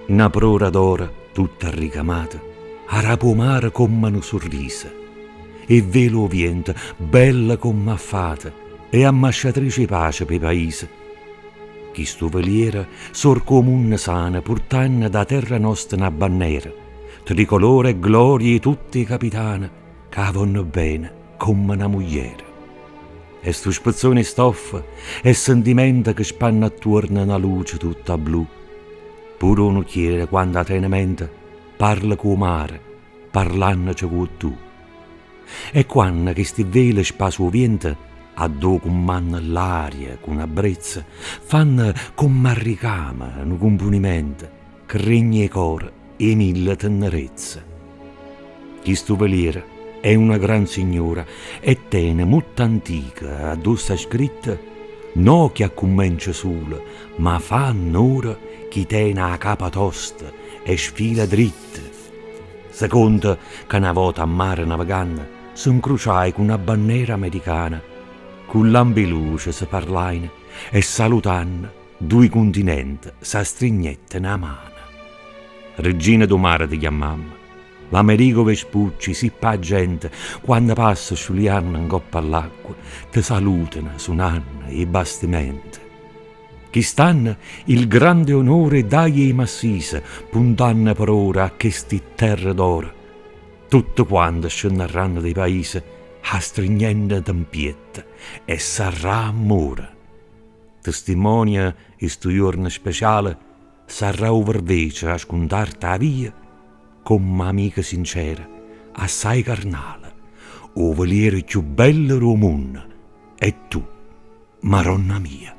Una prora d'ora, tutta ricamata, a pomare come un sorriso, e velo vento, bella come affata, e ambasciatrice pace per paese. Chi sto veliera sor comune sana, portando da terra nostra una bandiera, tricolore e gloria tutti i capitani, che vanno bene come una mogliera. E sto spezzone stoffa e sentimento che spanna attorno una luce tutta blu. Pure uno chiede quando attenamente parla con mare, parlandoci con tu. E quando che sti vele spaso vento, addò con mano l'aria, con una brezza, fanno come ricama, un componimento, che regna il cuore e mille tenerezze. Chi sto veliera è una gran signora e tene molto antica, addosso scritta, no che accomincia sola, ma fa un'ora chi tene a capa tosta e sfila dritta. Seconda che una volta a mare navigando si incrociai con una bandiera americana, con l'ambiluce si parlaino e salutando due continenti si strignette una mano. Regina do mare ti chiamammo, l'Americo Vespucci, si pa gente, quando passa sciuliando in coppa all'acqua, ti salutano suonando i bastimenti. Chi stanno il grande onore dagli massisa, puntando per ora a questi terre d'oro. Tutto quanto scenderanno dei paesi, a strignendo tempietta e sarà amore. Testimonia questo giorno speciale, sarà overvece a scontarti a via, come amica sincera, assai carnale, o veliere più bello del mondo, e tu, maronna mia.